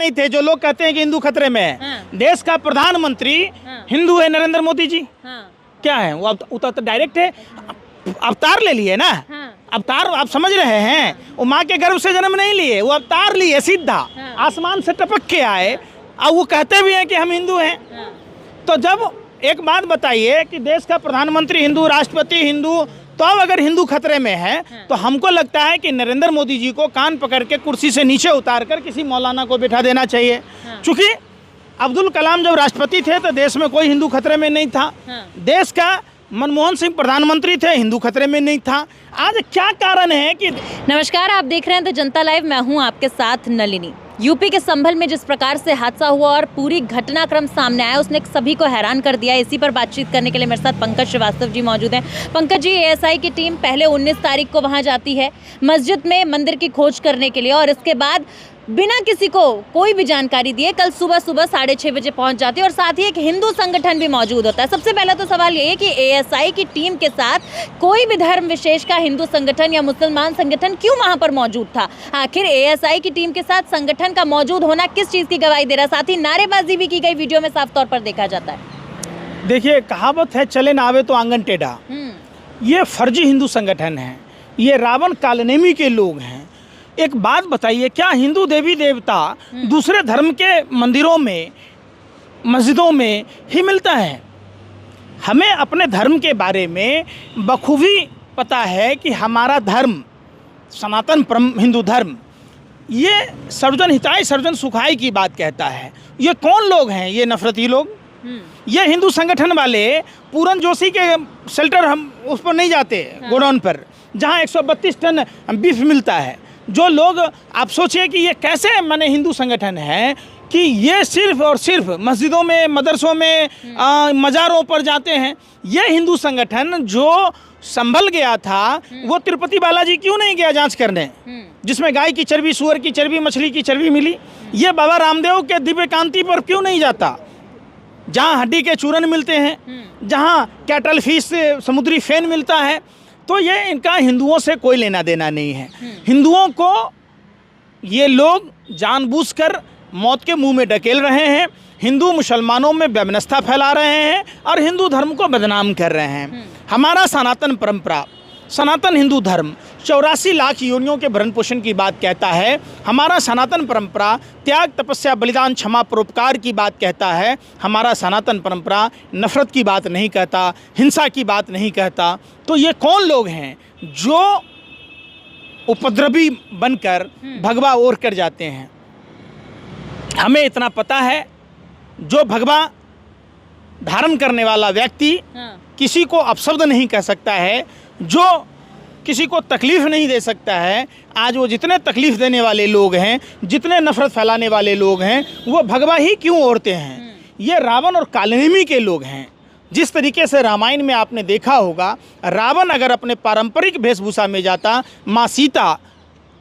नहीं थे जो लोग कहते हैं कि हिंदू खतरे में है। हाँ। देश का प्रधानमंत्री हिंदू है, नरेंद्र मोदी जी। हाँ। क्या है वो? तो डायरेक्ट है, अवतार ले लिए ना। हाँ। अवतार आप समझ रहे हैं, वो माँ के गर्भ से जन्म नहीं लिए, वो अवतार लिए सीधा। हाँ। आसमान से टपक के आए और वो कहते भी हैं कि हम हिंदू हैं। हाँ। तो जब एक बात बताइए कि देश का प्रधानमंत्री हिंदू, राष्ट्रपति हिंदू, तो अब अगर हिंदू खतरे में है तो हमको लगता है कि नरेंद्र मोदी जी को कान पकड़ के कुर्सी से नीचे उतार कर किसी मौलाना को बिठा देना चाहिए। चूंकि अब्दुल कलाम जब राष्ट्रपति थे तो देश में कोई हिंदू खतरे में नहीं था। देश का मनमोहन सिंह प्रधानमंत्री थे, हिंदू खतरे में नहीं था। आज क्या कारण है कि नमस्कार, आप देख रहे हैं द जनता लाइव। मैं हूं आपके साथ नलिनी। यूपी के संभल में जिस प्रकार से हादसा हुआ और पूरी घटनाक्रम सामने आया, उसने सभी को हैरान कर दिया। इसी पर बातचीत करने के लिए मेरे साथ पंकज श्रीवास्तव जी मौजूद हैं। पंकज जी, एएसआई की टीम पहले 19 तारीख को वहां जाती है मस्जिद में मंदिर की खोज करने के लिए, और इसके बाद बिना किसी को कोई भी जानकारी दिए कल सुबह 6:30 बजे पहुंच जाती है, और साथ ही एक हिंदू संगठन भी मौजूद होता है। सबसे पहला तो सवाल ये है कि एएसआई की टीम के साथ कोई भी धर्म विशेष का हिंदू संगठन या मुसलमान संगठन क्यों वहां पर मौजूद था? आखिर एएसआई की टीम के साथ संगठन का मौजूद होना किस चीज की गवाही दे रहा है? साथ ही नारेबाजी भी की गई, वीडियो में साफ तौर पर देखा जाता है। देखिए, कहावत है चले ना आवे तो आंगन टेढ़ा। ये फर्जी हिंदू संगठन है, ये रावण कालनेमी के लोग हैं। एक बात बताइए, क्या हिंदू देवी देवता दूसरे धर्म के मंदिरों में, मस्जिदों में ही मिलता है? हमें अपने धर्म के बारे में बखूबी पता है कि हमारा धर्म सनातन परम हिंदू धर्म ये सर्वजन हिताय सर्वजन सुखाय की बात कहता है। ये कौन लोग हैं? ये नफरती लोग। ये हिंदू संगठन वाले पूरन जोशी के शेल्टर हम उस पर नहीं जाते, गोडाउन पर जहाँ 132 टन बीफ मिलता है। जो लोग, आप सोचिए कि ये कैसे माने हिंदू संगठन है कि ये सिर्फ और सिर्फ मस्जिदों में, मदरसों में, मज़ारों पर जाते हैं। ये हिंदू संगठन जो संभल गया था, वो तिरुपति बालाजी क्यों नहीं गया जांच करने, जिसमें गाय की चर्बी, सुअर की चर्बी, मछली की चर्बी मिली? ये बाबा रामदेव के दिव्य कांति पर क्यों नहीं जाता, जहाँ हड्डी के चूरन मिलते हैं, जहाँ कैटल फिश समुद्री फेन मिलता है? तो ये इनका हिंदुओं से कोई लेना देना नहीं है। हिंदुओं को ये लोग जानबूझकर मौत के मुंह में ढकेल रहे हैं, हिंदू मुसलमानों में वैमनस्यता फैला रहे हैं और हिंदू धर्म को बदनाम कर रहे हैं। हमारा सनातन परंपरा, सनातन हिंदू धर्म 84 लाख योनियों के भरण पोषण की बात कहता है। हमारा सनातन परंपरा त्याग, तपस्या, बलिदान, क्षमा, परोपकार की बात कहता है। हमारा सनातन परंपरा नफरत की बात नहीं कहता, हिंसा की बात नहीं कहता। तो ये कौन लोग हैं जो उपद्रवी बनकर भगवा ओढ़ कर जाते हैं? हमें इतना पता है, जो भगवा धारण करने वाला व्यक्ति किसी को अपशब्द नहीं कह सकता है, जो किसी को तकलीफ़ नहीं दे सकता है। आज वो जितने तकलीफ़ देने वाले लोग हैं, जितने नफ़रत फैलाने वाले लोग हैं, वो भगवा ही क्यों ओढ़ते हैं? ये रावण और कालनेमी के लोग हैं। जिस तरीके से रामायण में आपने देखा होगा, रावण अगर अपने पारंपरिक वेशभूषा में जाता, माँ सीता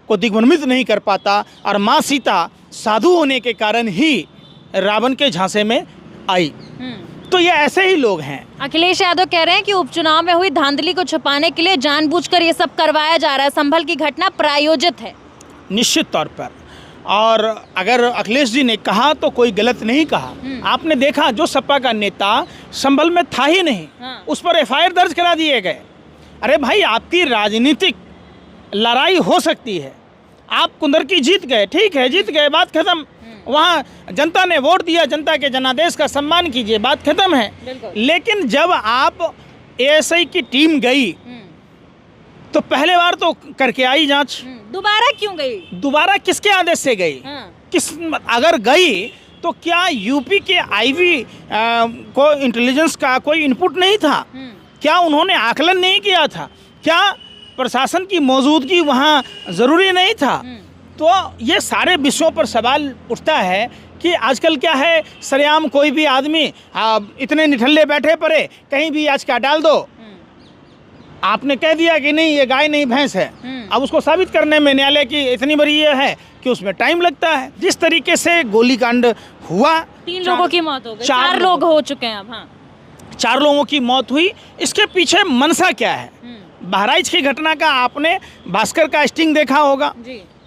को दिग्भ्रमित नहीं कर पाता, और माँ सीता साधु होने के कारण ही रावण के झांसे में आई। तो ये ऐसे ही लोग हैं। अखिलेश यादव कह रहे हैं कि उपचुनाव में हुई धांधली को छुपाने के लिए जानबूझकर ये सब करवाया जा रहा है, संभल की घटना प्रायोजित है। निश्चित तौर पर। और अगर अखिलेश जी ने कहा तो कोई गलत नहीं कहा। आपने देखा, जो सपा का नेता संभल में था ही नहीं, उस पर एफआईआर दर्ज करा दिए गए। अरे भाई, आपकी राजनीतिक लड़ाई हो सकती है, आप कुंदर की जीत गए, ठीक है, जीत गए, बात खत्म। वहाँ जनता ने वोट दिया, जनता के जनादेश का सम्मान कीजिए, बात खत्म है। लेकिन जब आप एएसआई की टीम गई तो पहले बार तो करके आई जांच, दोबारा क्यों गई? दोबारा किसके आदेश से गई? किस, अगर गई तो क्या यूपी के आईवी को इंटेलिजेंस का कोई इनपुट नहीं था? क्या उन्होंने आकलन नहीं किया था? क्या प्रशासन की मौजूदगी वहाँ ज़रूरी नहीं था? तो ये सारे विषयों पर सवाल उठता है कि आजकल क्या है, सरेआम कोई भी आदमी इतने निठल्ले बैठे पड़े, कहीं भी याचिका डाल दो। आपने कह दिया कि नहीं, ये गाय नहीं भैंस है, अब उसको साबित करने में न्यायालय की इतनी बड़ी ये है कि उसमें टाइम लगता है। जिस तरीके से गोलीकांड हुआ, 3 लोगों की मौत हो गई, 4 लोग हो चुके हैं अब। 4 लोगों की मौत हुई। इसके पीछे मनसा क्या है? बहराइच की घटना का आपने भास्कर का स्टिंग देखा होगा।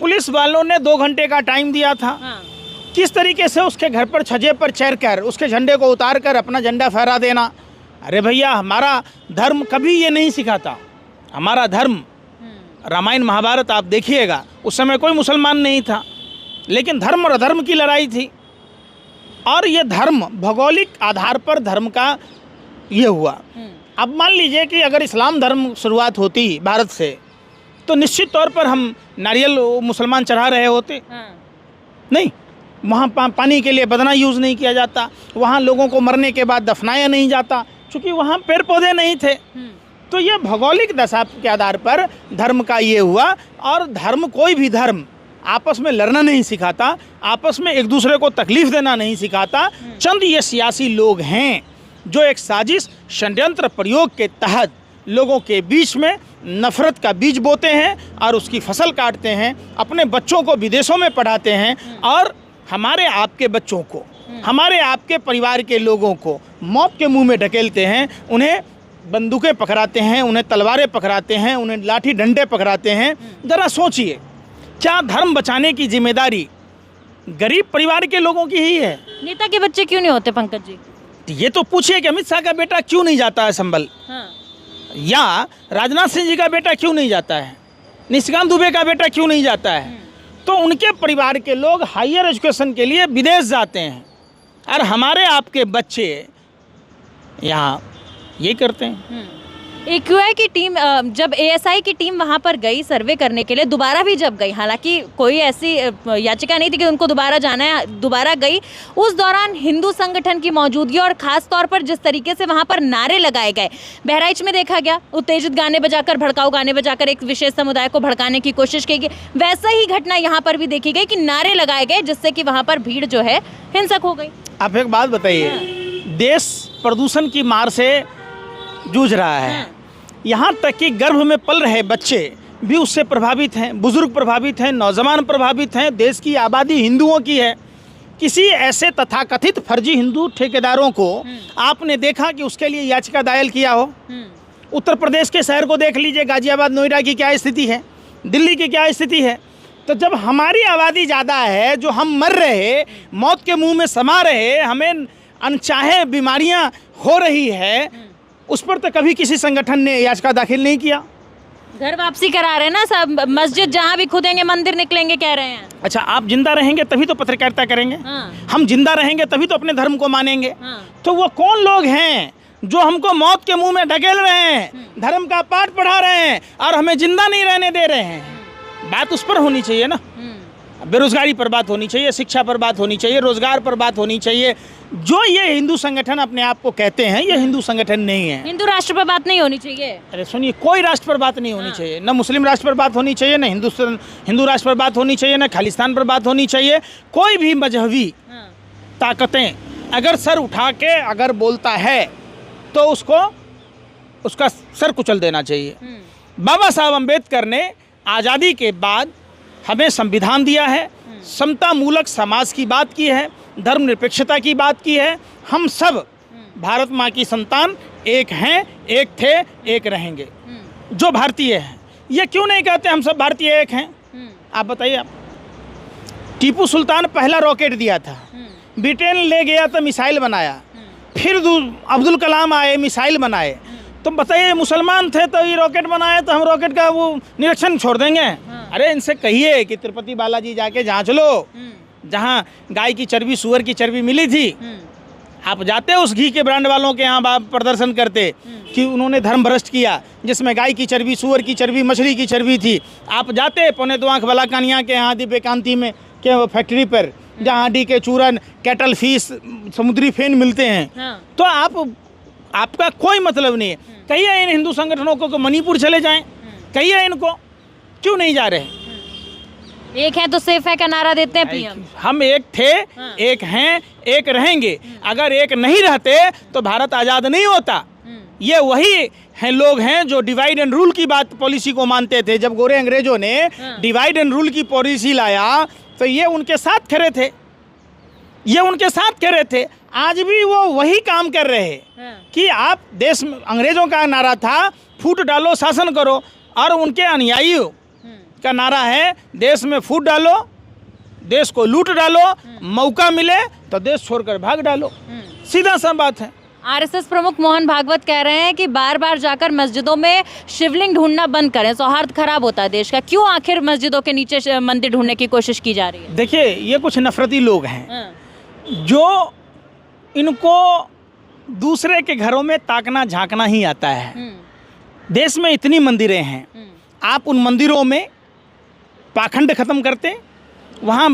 पुलिस वालों ने 2 घंटे का टाइम दिया था। किस तरीके से उसके घर पर छज्जे पर चढ़कर उसके झंडे को उतार कर अपना झंडा फहरा देना। अरे भैया, हमारा धर्म कभी ये नहीं सिखाता। हमारा धर्म, रामायण महाभारत आप देखिएगा, उस समय कोई मुसलमान नहीं था, लेकिन धर्म और अधर्म की लड़ाई थी। और ये धर्म भौगोलिक आधार पर धर्म का ये हुआ। अब मान लीजिए कि अगर इस्लाम धर्म शुरुआत होती भारत से, तो निश्चित तौर पर हम नारियल मुसलमान चढ़ा रहे होते। नहीं, वहाँ पानी के लिए बदना यूज़ नहीं किया जाता, वहाँ लोगों को मरने के बाद दफनाया नहीं जाता, क्योंकि वहाँ पेड़ पौधे नहीं थे। तो ये भौगोलिक दशा के आधार पर धर्म का ये हुआ। और धर्म, कोई भी धर्म आपस में लड़ना नहीं सिखाता, आपस में एक दूसरे को तकलीफ देना नहीं सिखाता। चंद ये सियासी लोग हैं जो एक साजिश, षड्यंत्र प्रयोग के तहत लोगों के बीच में नफरत का बीज बोते हैं और उसकी फसल काटते हैं, अपने बच्चों को विदेशों में पढ़ाते हैं और हमारे आपके बच्चों को, हमारे आपके परिवार के लोगों को मौत के मुंह में ढकेलते हैं। उन्हें बंदूकें पकड़ाते हैं, उन्हें तलवारें पकड़ाते हैं, उन्हें लाठी डंडे पकड़ाते हैं। ज़रा सोचिए, क्या धर्म बचाने की जिम्मेदारी गरीब परिवार के लोगों की ही है? नेता के बच्चे क्यों नहीं होते पंकज जी? ये तो पूछिए कि अमित शाह का बेटा क्यों नहीं जाता है संभल, या राजनाथ सिंह जी का बेटा क्यों नहीं जाता है, निशिकांत दुबे का बेटा क्यों नहीं जाता है। तो उनके परिवार के लोग हायर एजुकेशन के लिए विदेश जाते हैं और हमारे आपके बच्चे यहाँ ये करते हैं। AQI की टीम, जब ASI की टीम वहां पर गई सर्वे करने के लिए, दोबारा भी जब गई, हालांकि कोई ऐसी याचिका नहीं थी कि उनको दोबारा जाना है, दोबारा गई, उस दौरान हिंदू संगठन की मौजूदगी और खास तौर पर जिस तरीके से वहां पर नारे लगाए गए, बहराइच में देखा गया उत्तेजित गाने बजाकर, भड़काऊ गाने बजाकर एक विशेष समुदाय को भड़काने की कोशिश की गई। वैसा ही घटना यहाँ पर भी देखी गई कि नारे लगाए गए जिससे कि वहां पर भीड़ जो है हिंसक हो गई। आप एक बात बताइए, देश प्रदूषण की मार से जूझ रहा है, यहाँ तक कि गर्भ में पल रहे बच्चे भी उससे प्रभावित हैं, बुजुर्ग प्रभावित हैं, नौजवान प्रभावित हैं। देश की आबादी हिंदुओं की है। किसी ऐसे तथाकथित फर्जी हिंदू ठेकेदारों को आपने देखा कि उसके लिए याचिका दायर किया हो? उत्तर प्रदेश के शहर को देख लीजिए, गाजियाबाद, नोएडा की क्या स्थिति है, दिल्ली की क्या स्थिति है। तो जब हमारी आबादी ज़्यादा है, जो हम मर रहे, मौत के मुँह में समा रहे, हमें अनचाहे बीमारियाँ हो रही है, उस पर तो कभी किसी संगठन ने याचिका दाखिल नहीं किया। घर वापसी करा रहे हैं ना सब, मस्जिद जहाँ भी खुदेंगे मंदिर निकलेंगे कह रहे हैं। अच्छा, आप जिंदा रहेंगे तभी तो पत्रकारिता करेंगे। हम जिंदा रहेंगे तभी तो अपने धर्म को मानेंगे। तो वो कौन लोग हैं जो हमको मौत के मुंह में ढकेल रहे हैं, धर्म का पाठ पढ़ा रहे हैं और हमें जिंदा नहीं रहने दे रहे हैं? बात उस पर होनी चाहिए ना। बेरोजगारी पर बात होनी चाहिए, शिक्षा पर बात होनी चाहिए, रोजगार पर बात होनी चाहिए। जो ये हिंदू संगठन अपने आप को कहते हैं, ये हिंदू संगठन नहीं है। हिंदू राष्ट्र पर बात नहीं होनी चाहिए। अरे सुनिए, कोई राष्ट्र पर बात नहीं होनी चाहिए, न मुस्लिम राष्ट्र पर बात होनी चाहिए, न हिंदू राष्ट्र पर बात होनी चाहिए, न खालिस्तान पर बात होनी चाहिए। कोई भी मजहबी ताकतें अगर सर उठा के अगर बोलता है तो उसका सर कुचल देना चाहिए। बाबा साहब अम्बेडकर ने आज़ादी के बाद हमें संविधान दिया है, समता मूलक समाज की बात की है, धर्मनिरपेक्षता की बात की है। हम सब भारत माँ की संतान एक हैं, एक थे, एक रहेंगे। जो भारतीय हैं, ये क्यों नहीं कहते हम सब भारतीय एक हैं? आप बताइए। आप टीपू सुल्तान पहला रॉकेट दिया था, ब्रिटेन ले गया तो मिसाइल बनाया, फिर अब्दुल कलाम आए, मिसाइल बनाए। तो बताइए, मुसलमान थे तो ये रॉकेट बनाए, तो हम रॉकेट का वो निरीक्षण छोड़ देंगे? अरे इनसे कहिए कि तिरुपति बालाजी जाके जांच लो, जहाँ गाय की चर्बी, सुअर की चर्बी मिली थी। आप जाते उस घी के ब्रांड वालों के यहाँ प्रदर्शन करते कि उन्होंने धर्म भ्रष्ट किया, जिसमें गाय की चर्बी, सुअर की चर्बी, मछली की चर्बी थी। आप जाते पौने दो आँख वाला कानिया के यहाँ दिव्यकांति में के फैक्ट्री पर, जहाँ डी के चूरन, कैटल फिश, समुद्री फेन मिलते हैं। तो आपका कोई मतलब नहीं है। कहिए इन हिंदू संगठनों को मणिपुर चले जाएं, कहिए इनको, क्यों नहीं जा रहे? एक है तो सेफ है का नारा देते हैं पीएम। हम एक थे, एक हैं, एक रहेंगे। अगर एक नहीं रहते तो भारत आज़ाद नहीं होता। ये वही हैं लोग हैं जो डिवाइड एंड रूल की बात, पॉलिसी को मानते थे। जब गोरे अंग्रेजों ने डिवाइड एंड रूल की पॉलिसी लाया तो ये उनके साथ खड़े थे, ये उनके साथ खड़े थे। आज भी वो वही काम कर रहे हैं कि आप देश में, अंग्रेजों का नारा था फूट डालो शासन करो, और उनके अनुयायियों का नारा है देश में फूट डालो देश को लूट डालो, मौका मिले तो देश छोड़कर भाग डालो, सीधा सा बात है। आरएसएस प्रमुख मोहन भागवत कह रहे हैं कि बार बार जाकर मस्जिदों में शिवलिंग ढूंढना बंद करें, सौहार्द खराब होता है देश का। क्यों आखिर मस्जिदों के नीचे मंदिर ढूंढने की कोशिश की जा रही है? देखिए, ये कुछ नफरती लोग हैं जो इनको दूसरे के घरों में ताकना झांकना ही आता है। देश में इतनी मंदिरें हैं, आप उन मंदिरों में पाखंड खत्म करते, वहाँ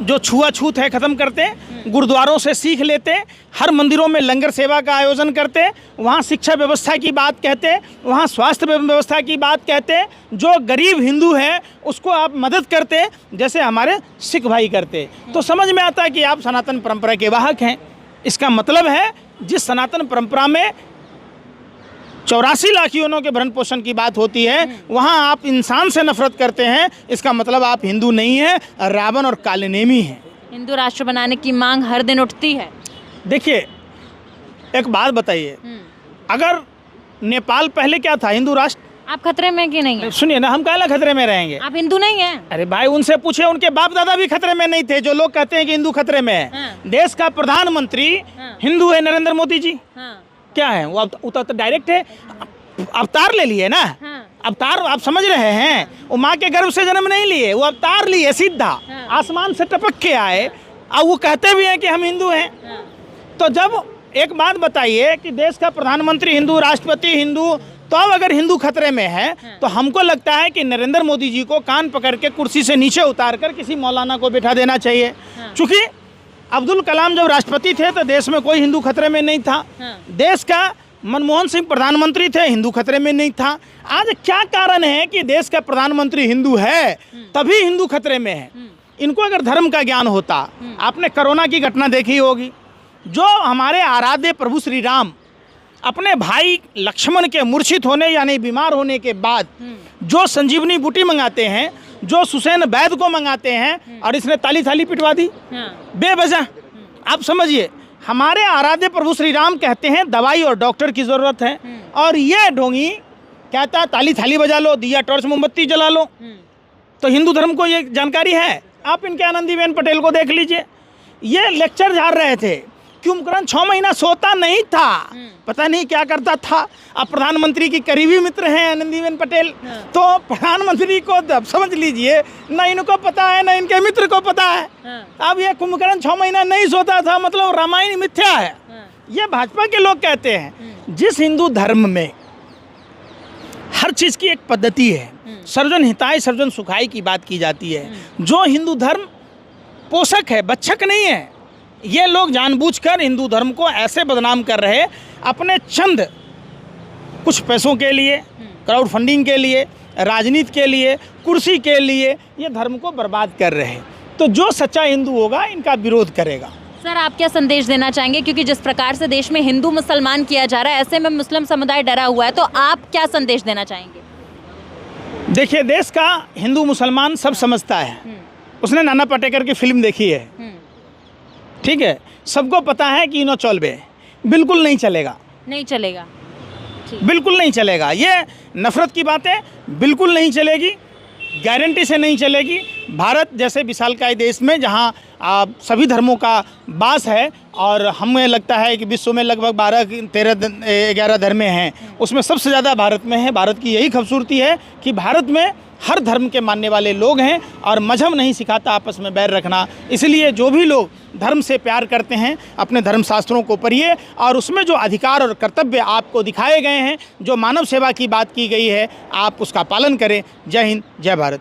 जो छुआछूत है खत्म करते, गुरुद्वारों से सीख लेते, हर मंदिरों में लंगर सेवा का आयोजन करते, वहाँ शिक्षा व्यवस्था की बात कहते, वहाँ स्वास्थ्य व्यवस्था की बात कहते, जो गरीब हिंदू है उसको आप मदद करते जैसे हमारे सिख भाई करते, तो समझ में आता है कि आप सनातन परंपरा के वाहक हैं। इसका मतलब है जिस सनातन परंपरा में 84 लाख योनों के भरण पोषण की बात होती है, वहाँ आप इंसान से नफरत करते हैं, इसका मतलब आप हिंदू नहीं हैं, रावण और कालनेमी हैं। हिंदू राष्ट्र बनाने की मांग हर दिन उठती है। देखिए, एक बात बताइए, अगर नेपाल पहले क्या था, हिंदू राष्ट्र? आप खतरे में कि नहीं है? सुनिए ना, हम काला खतरे में रहेंगे? आप हिंदू नहीं हैं? अरे भाई, उनसे पूछे, उनके बाप दादा भी खतरे में नहीं थे। जो लोग कहते हैं कि हिंदू खतरे में है, देश का प्रधानमंत्री हिंदू है, नरेंद्र मोदी जी। क्या है वो? तो डायरेक्ट है, अवतार ले लिए ना। अवतार आप समझ रहे हैं, वो माँ के गर्भ से जन्म नहीं लिए, वो अवतार लिए, सीधा आसमान से टपक के आए, और वो कहते भी हैं कि हम हिंदू हैं। तो जब एक बात बताइए कि देश का प्रधानमंत्री हिंदू, राष्ट्रपति हिंदू, तो अब अगर हिंदू खतरे में है तो हमको लगता है कि नरेंद्र मोदी जी को कान पकड़ के कुर्सी से नीचे उतार कर किसी मौलाना को बिठा देना चाहिए। चूँकि अब्दुल कलाम जब राष्ट्रपति थे तो देश में कोई हिंदू खतरे में नहीं था। देश का मनमोहन सिंह प्रधानमंत्री थे, हिंदू खतरे में नहीं था। आज क्या कारण है कि देश का प्रधानमंत्री हिंदू है तभी हिंदू खतरे में है? इनको अगर धर्म का ज्ञान होता, आपने कोरोना की घटना देखी होगी, जो हमारे आराध्य प्रभु श्री राम अपने भाई लक्ष्मण के मूर्छित होने यानी बीमार होने के बाद जो संजीवनी बूटी मंगाते हैं, जो सुसैन वैद्य को मंगाते हैं, और इसने ताली थाली पिटवा दी बेवजह। आप समझिए, हमारे आराध्य प्रभु श्री राम कहते हैं दवाई और डॉक्टर की ज़रूरत है, और ये ढोंगी कहता है ताली थाली बजा लो, दिया टॉर्च मोमबत्ती जला लो। तो हिंदू धर्म को ये जानकारी है? आप इनके आनंदीबेन पटेल को देख लीजिए, ये लेक्चर झाड़ रहे थे। कुंभकर्ण 6 महीना सोता नहीं था, पता नहीं क्या करता था। अब प्रधानमंत्री की करीबी मित्र हैं आनंदीबेन पटेल, तो प्रधानमंत्री को अब समझ लीजिए, न इनको पता है न इनके मित्र को पता है। अब ये कुंभकर्ण 6 महीना नहीं सोता था, मतलब रामायण मिथ्या है। ये भाजपा के लोग कहते हैं। जिस हिंदू धर्म में हर चीज़ की एक पद्धति है, सर्वजन हिताय सर्वजन सुखाय की बात की जाती है, जो हिंदू धर्म पोषक है, बच्चक नहीं है। ये लोग जानबूझकर हिंदू धर्म को ऐसे बदनाम कर रहे, अपने चंद कुछ पैसों के लिए, क्राउड फंडिंग के लिए, राजनीति के लिए, कुर्सी के लिए ये धर्म को बर्बाद कर रहे हैं। तो जो सच्चा हिंदू होगा इनका विरोध करेगा। सर, आप क्या संदेश देना चाहेंगे? क्योंकि जिस प्रकार से देश में हिंदू मुसलमान किया जा रहा है, ऐसे में मुस्लिम समुदाय डरा हुआ है, तो आप क्या संदेश देना चाहेंगे? देखिए, देश का हिंदू मुसलमान सब समझता है। उसने नाना पाटेकर की फिल्म देखी है, ठीक है, सबको पता है कि इनो चलबे, बिल्कुल नहीं चलेगा, नहीं चलेगा, बिल्कुल नहीं चलेगा। ये नफरत की बातें बिल्कुल नहीं चलेगी, गारंटी से नहीं चलेगी। भारत जैसे विशालकाय देश में जहाँ सभी धर्मों का वास है, और हमें लगता है कि विश्व में लगभग 12-13-11 धर्म हैं, उसमें सबसे ज़्यादा भारत में है। भारत की यही खूबसूरती है कि भारत में हर धर्म के मानने वाले लोग हैं, और मजहब नहीं सिखाता आपस में बैर रखना। इसलिए जो भी लोग धर्म से प्यार करते हैं, अपने धर्म शास्त्रों को पढ़िए, और उसमें जो अधिकार और कर्तव्य आपको दिखाए गए हैं, जो मानव सेवा की बात की गई है, आप उसका पालन करें। जय हिंद, जय भारत।